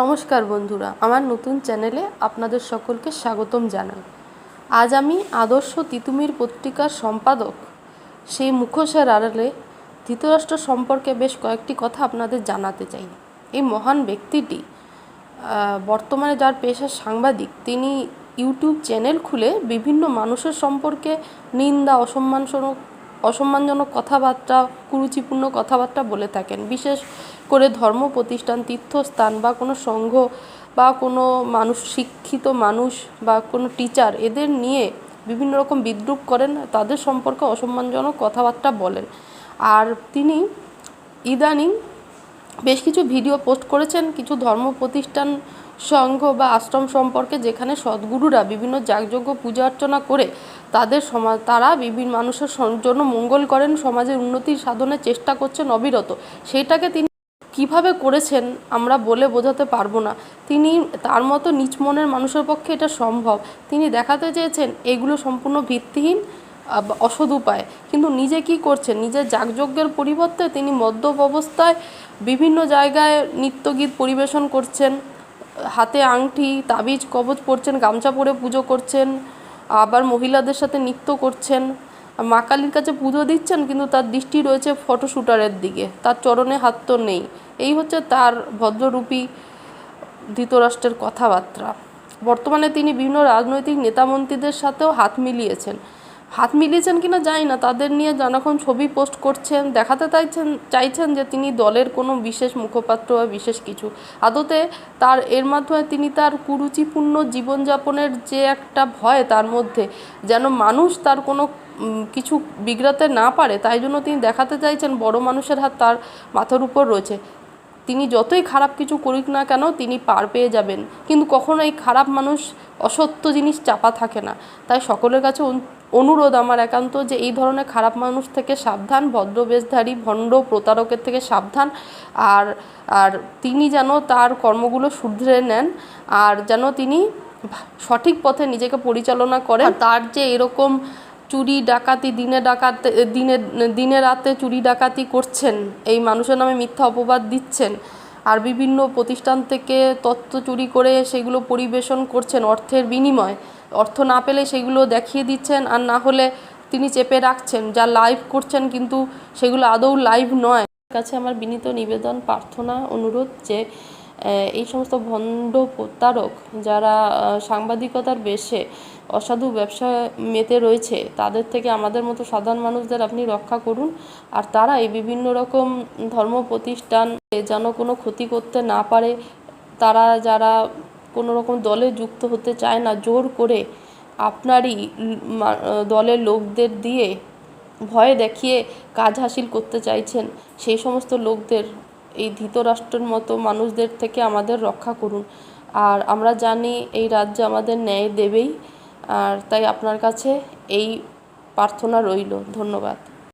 নমস্কার বন্ধুরা, আমার নতুন চ্যানেলে আপনাদের সকলকে স্বাগতম জানাই। আজ আমি আদর্শ তিতুমির পত্রিকার সম্পাদক সেই মুখোশের আড়ালে ধৃতরাষ্ট্র সম্পর্কে বেশ কয়েকটি কথা আপনাদের জানাতে চাই। এই মহান ব্যক্তিটি বর্তমানে যার পেশা সাংবাদিক, তিনি ইউটিউব চ্যানেল খুলে বিভিন্ন মানুষের সম্পর্কে নিন্দা, অসম্মানজনক কথাবার্তা, কুরুচিপূর্ণ কথাবার্তা বলে থাকেন। বিশেষ করে ধর্ম প্রতিষ্ঠান, তীর্থস্থান বা কোনো সংঘ বা কোনো মানুষ, শিক্ষিত মানুষ বা কোনো টিচার, এদের নিয়ে বিভিন্ন রকম বিদ্রূপ করেন, তাদের সম্পর্কে অসম্মানজনক কথাবার্তা বলেন। আর তিনি ইদানিং বেশ কিছু ভিডিও পোস্ট করেছেন কিছু ধর্ম প্রতিষ্ঠান, সংঘ বা আশ্রম সম্পর্কে, যেখানে সদ্গুরুরা বিভিন্ন যাগযজ্ঞ পূজা অর্চনা করে তারা বিভিন্ন মানুষের জন্য মঙ্গল করেন, সমাজের উন্নতির সাধনের চেষ্টা করছেন অবিরত। সেইটাকে তিনি কিভাবে করেছেন আমরা বলে বোঝাতে পারবো না। তিনি তার মতো নিচ মনের মানুষের পক্ষে এটা সম্ভব। তিনি দেখাতে চেয়েছেন এগুলো সম্পূর্ণ ভিত্তিহীন, অসৎ উপায়। কিন্তু নিজে কি করছেন? নিজের যাগযজ্ঞের পরিবর্তে তিনি মদ্যপ অবস্থায় বিভিন্ন জায়গায় নৃত্যগীত পরিবেশন করছেন, হাতে আংটি, তাবিজ, কবচ পরছেন, গামছা পরে পুজো করছেন, আবার মহিলাদের সাথে নৃত্য করছেন, মা কালীর কাছে পুজো দিচ্ছেন, কিন্তু তার দৃষ্টি রয়েছে ফটোশুটারের দিকে, তার চরণে হাত তো নেই। এই হচ্ছে তার ভদ্ররূপী ধৃতরাষ্ট্রের কথাবার্তা। বর্তমানে তিনি বিভিন্ন রাজনৈতিক নেতামন্ত্রীদের সাথেও হাত মিলিয়েছেন কিনা জানি না, তাদের নিয়ে যখন ছবি পোস্ট করছেন, দেখাতে চাইছেন যে তিনি দলের কোনো বিশেষ মুখপাত্র বা বিশেষ কিছু। আদতে তার এর মাধ্যমে তিনি তার কুরুচিপূর্ণ জীবনযাপনের যে একটা ভয় তার মধ্যে, যেন মানুষ তার কোনো কিছু বিগড়াতে না পারে, তাই জন্য তিনি দেখাতে চাইছেন বড় মানুষের হাত তার মাথার উপর রয়েছে। তিনি যতই খারাপ কিছু করুক না কেন, তিনি পার পেয়ে যাবেন। কিন্তু কখনো এই খারাপ মানুষ, অসত্য জিনিস চাপা থাকে না। তাই সকলের কাছে অনুরোধ আমার একান্ত যে এই ধরনের খারাপ মানুষ থেকে সাবধান, ভদ্রবেশধারী ভণ্ড প্রতারকের থেকে সাবধান। আর আর তিনি যেন তার কর্মগুলো শুধরে নেন, আর যেন তিনি সঠিক পথে নিজেকে পরিচালনা করেন। তার যে এরকম চুরি ডাকাতি, দিনে রাতে চুরি ডাকাতি করছেন, এই মানুষের নামে মিথ্যা অপবাদ দিচ্ছেন, আর বিভিন্ন প্রতিষ্ঠান থেকে তথ্য চুরি করে সেগুলো পরিবেশন করছেন অর্থের বিনিময়ে, অর্থ না পেলে সেগুলো দেখিয়ে দিচ্ছেন, আর না হলে তিনি চেপে রাখছেন, যা লাইভ করছেন কিন্তু সেগুলো আদৌ লাইভ নয়। কাছে আমার বিনীত নিবেদন, প্রার্থনা, অনুরোধ যে এই সমস্ত ভণ্ড প্রতারক যারা সাংবাদিকতার বেশে অসাধু ব্যবসায় মেতে রয়েছে, তাদের থেকে আমাদের মতো সাধারণ মানুষদের আপনি রক্ষা করুন। আর তারা এই বিভিন্ন রকম ধর্ম প্রতিষ্ঠান যেন কোনো ক্ষতি করতে না পারে, তারা যারা কোনো রকম দলে যুক্ত হতে চায় না, জোর করে আপনারই দলের লোকদের দিয়ে ভয় দেখিয়ে কাজ হাসিল করতে চাইছেন, সেই সমস্ত লোকদের, এই ধৃতরাষ্ট্রের মতো মানুষদের থেকে আমাদের রক্ষা করুন। আর আমরা জানি এই রাজ্য আমাদের ন্যায় দেবেই, আর তাই আপনার কাছে এই প্রার্থনা রইল। ধন্যবাদ।